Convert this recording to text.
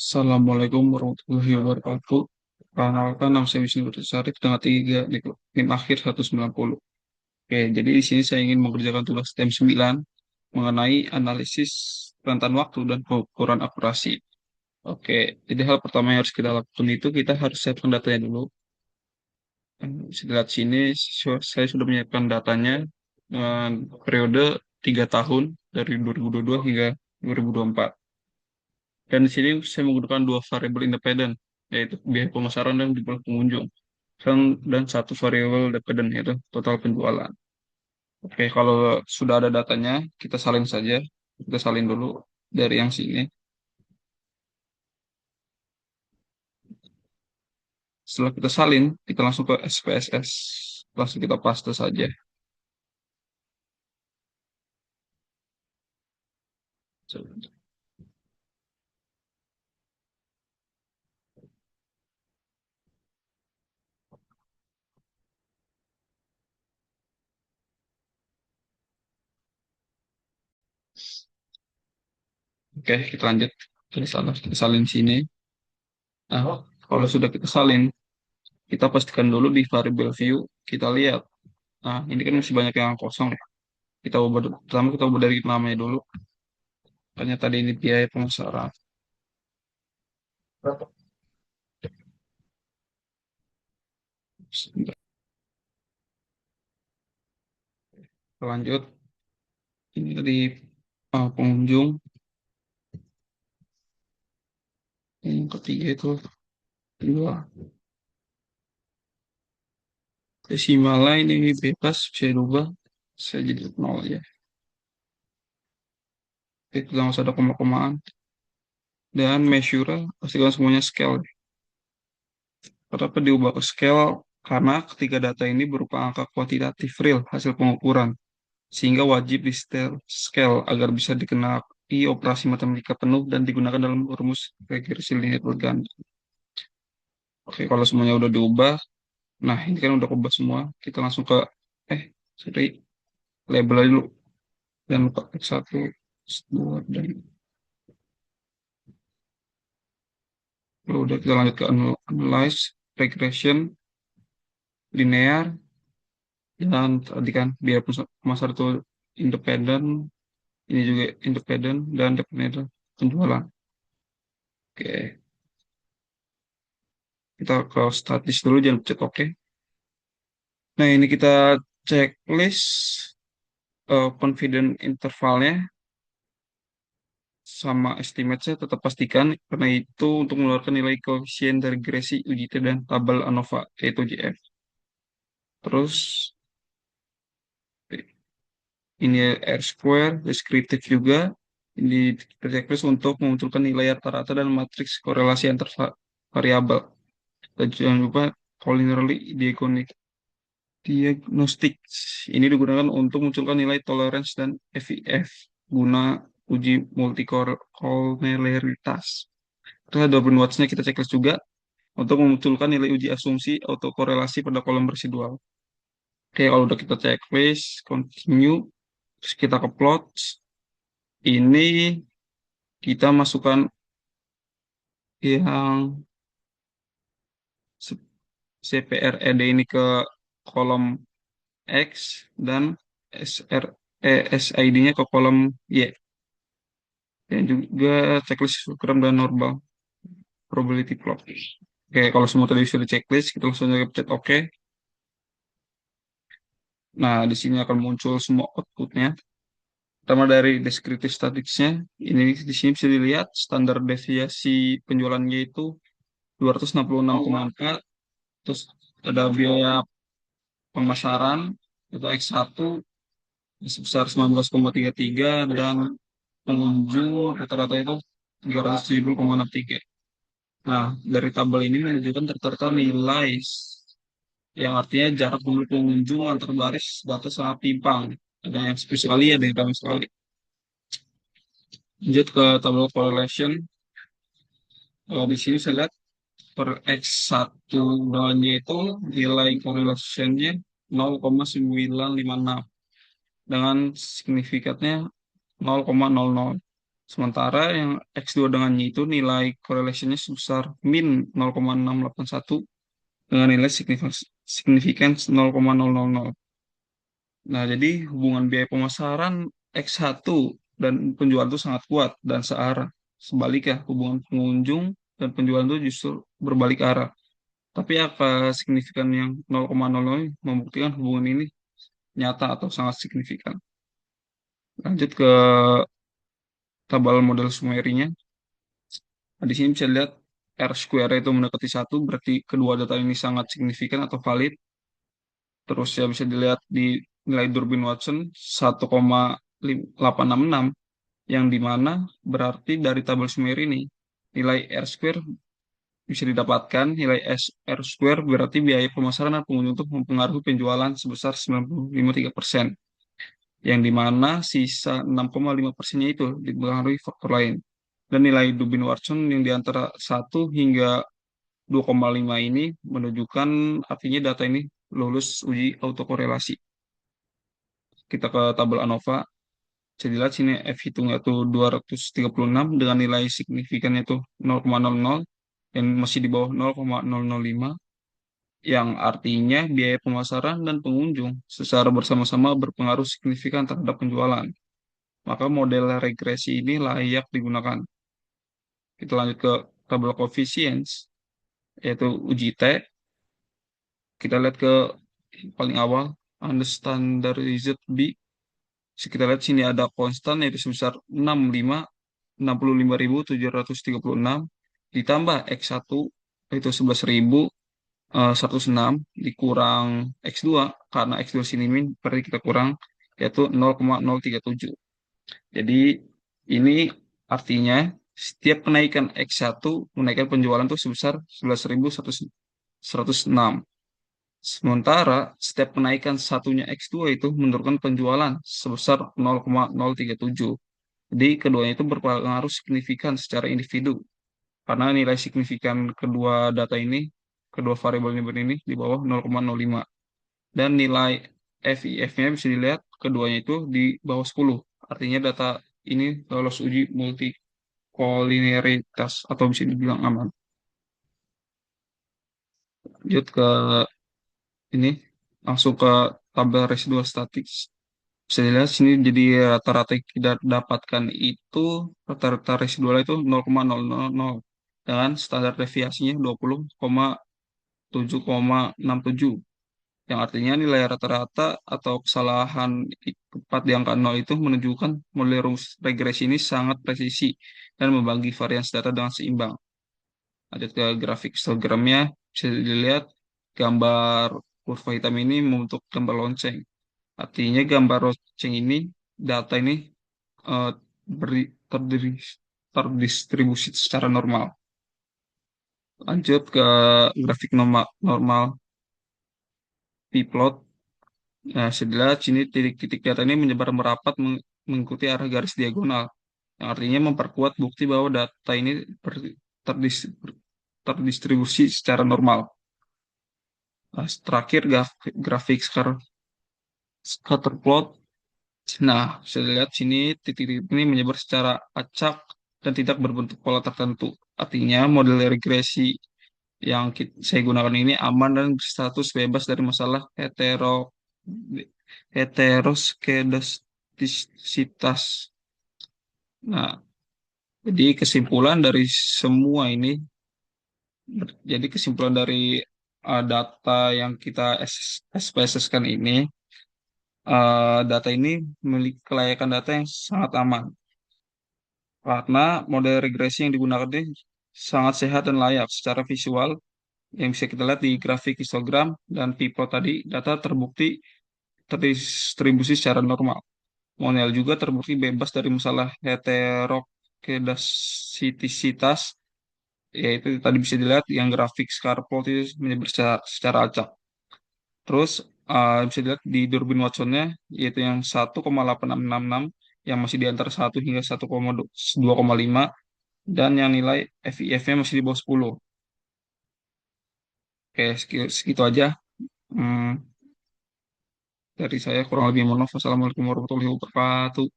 Assalamualaikum warahmatullahi wabarakatuh. Perkenalkan, nama saya Wisnu Sarif dengan tiga NIM akhir 190. Oke, jadi di sini saya ingin mengerjakan tugas TEM 9 mengenai analisis rentan waktu dan pengukuran akurasi. Oke, jadi hal pertama yang harus kita lakukan itu kita harus siapkan datanya dulu. Bisa dilihat sini, saya sudah menyiapkan datanya dengan periode 3 tahun dari 2022 hingga 2024. Dan di sini saya menggunakan dua variabel independen, yaitu biaya pemasaran dan jumlah pengunjung. Dan satu variabel dependen, yaitu total penjualan. Oke, kalau sudah ada datanya, kita salin saja. Kita salin dulu dari yang sini. Setelah kita salin, kita langsung ke SPSS. Langsung kita paste saja. Oke, kita lanjut. Kita salin sini. Nah, kalau sudah kita salin, kita pastikan dulu di variable view, kita lihat. Nah, ini kan masih banyak yang kosong. Pertama kita ubah dari namanya dulu. Makanya tadi ini biaya pemasaran. Sebentar. Lanjut. Ini tadi pengunjung. Yang ketiga itu dua. Desimalnya ini bebas, bisa dirubah. Saya jadi nol ya. Itu langsung ada koma-komaan. Dan measure, pastikan semuanya scale. Kenapa diubah ke scale? Karena ketiga data ini berupa angka kuantitatif real hasil pengukuran. Sehingga wajib di scale agar bisa dikenali operasi matematika penuh dan digunakan dalam rumus regresi linear berganda. Oke, kalau semuanya udah diubah, nah ini kan udah ubah semua, kita langsung ke, eh, sorry, label aja dulu, dan lupa X1, X2, dan udah kita lanjut ke analyze, regression, linear, dan tadi kan biaya pasar itu independen, ini juga independen, dan dependen penjualan. Oke, kita ke statis dulu, jangan pencet oke. Nah, ini kita checklist confident intervalnya sama estimate saya tetap pastikan karena itu untuk mengeluarkan nilai koefisien dari regresi UJT dan tabel ANOVA yaitu JF. Terus ini R square deskriptif juga, ini kita checklist untuk memunculkan nilai rata-rata dan matriks korelasi antar variabel. Dan jangan lupa culinary diagnostik. Ini digunakan untuk memunculkan nilai tolerance dan FIF guna uji multikolonelaritas. Terus ada Double Watts-nya kita checklist juga untuk memunculkan nilai uji asumsi autokorelasi pada kolom residual. Oke, kalau udah kita checklist, continue, terus kita ke plot. Ini kita masukkan yang CPRED ini ke kolom X dan SID-nya ke kolom Y. Dan juga checklist histogram dan normal probability plot. Oke, kalau semua tadi sudah checklist, kita langsung aja pencet OK. Nah, di sini akan muncul semua outputnya. Pertama dari deskriptif statistiknya, ini di sini bisa dilihat standar deviasi penjualannya itu 266,4, terus ada biaya pemasaran itu X1 sebesar 19,33 dan pengunjung rata-rata itu 370,63. Nah, dari tabel ini menunjukkan rata-rata nilai yang artinya jarak jumlah pengunjung antar baris data sangat timpang. Ada yang sepi sekali, ada yang ramai sekali. Lanjut ke tabel correlation. Di sini saya lihat per X1 doanya itu nilai correlation-nya 0,956 dengan signifikannya 0,00. Sementara yang X2 dengannya itu nilai correlationnya sebesar min 0,681 dengan nilai significance 0,000. Nah, jadi hubungan biaya pemasaran X1 dan penjualan itu sangat kuat dan searah. Sebaliknya, hubungan pengunjung dan penjualan itu justru berbalik arah. Tapi apa signifikan yang 0,00 membuktikan hubungan ini nyata atau sangat signifikan. Lanjut ke tabel model sumerinya. Nah, di sini bisa lihat R square itu mendekati satu, berarti kedua data ini sangat signifikan atau valid. Terus ya bisa dilihat di nilai Durbin Watson 1,866, yang dimana berarti dari tabel Sumer ini nilai R square bisa didapatkan, nilai R square berarti biaya pemasaran dan pengunjung untuk mempengaruhi penjualan sebesar 95,3%, yang dimana sisa 6,5%-nya itu dipengaruhi faktor lain. Dan nilai Dubin Watson yang di antara 1 hingga 2,5 ini menunjukkan artinya data ini lulus uji autokorelasi. Kita ke tabel ANOVA, bisa dilihat sini F hitungnya tuh 236 dengan nilai signifikannya tuh 0,00 yang masih di bawah 0,005, yang artinya biaya pemasaran dan pengunjung secara bersama-sama berpengaruh signifikan terhadap penjualan. Maka model regresi ini layak digunakan. Kita lanjut ke tabel coefficients, yaitu uji T. Kita lihat ke paling awal, unstandardized B. Kita lihat sini ada konstan yaitu sebesar 65.736 ditambah X1 yaitu 11.106 dikurang X2, karena X2 sini min berarti kita kurang yaitu 0,037. Jadi ini artinya setiap kenaikan X1 menaikkan penjualan itu sebesar 11.106. Sementara setiap kenaikan satunya X2 itu menurunkan penjualan sebesar 0,037. Jadi keduanya itu berpengaruh signifikan secara individu. Karena nilai signifikan kedua data ini, kedua variabel ini di bawah 0,05. Dan nilai FIF-nya bisa dilihat keduanya itu di bawah 10. Artinya data ini lolos uji multikolineritas atau bisa dibilang aman. Lanjut ke ini, langsung ke tabel residual statis. Bisa dilihat sini jadi rata-rata yang kita dapatkan itu rata-rata residual itu 0,000 dengan standar deviasinya 20,7,67, yang artinya nilai rata-rata atau kesalahan tepat di angka 0 itu menunjukkan model rumus regresi ini sangat presisi dan membagi varians data dengan seimbang. Ada ke grafik histogramnya, bisa dilihat gambar kurva hitam ini membentuk gambar lonceng. Artinya gambar lonceng ini, data ini eh, terdiri, terdistribusi secara normal. Lanjut ke grafik normal, normal p-plot. Nah, sebelah sini titik-titik data ini menyebar merapat mengikuti arah garis diagonal, yang artinya memperkuat bukti bahwa data ini terdis- terdistribusi secara normal. Nah, terakhir grafik scatter plot. Nah, bisa dilihat sini titik-titik ini menyebar secara acak dan tidak berbentuk pola tertentu. Artinya model regresi yang saya gunakan ini aman dan berstatus bebas dari masalah heteroskedastisitas. Nah, jadi kesimpulan dari semua ini, jadi kesimpulan dari data yang kita SPSS-kan ini, data ini memiliki kelayakan data yang sangat aman. Karena model regresi yang digunakan ini sangat sehat dan layak secara visual, yang bisa kita lihat di grafik histogram dan pipo tadi, data terbukti terdistribusi secara normal. Monel juga terbukti bebas dari masalah heterokedasitisitas, yaitu tadi bisa dilihat yang grafik Scarpol itu menyebar secara acak. Terus bisa dilihat di Durbin Watsonnya, yaitu yang 1,8666 yang masih di antara 1 hingga 1,2,5, dan yang nilai FIF-nya masih di bawah 10. Oke, segitu aja. Hmm, dari saya kurang lebih mohon maaf. Wassalamualaikum warahmatullahi wabarakatuh.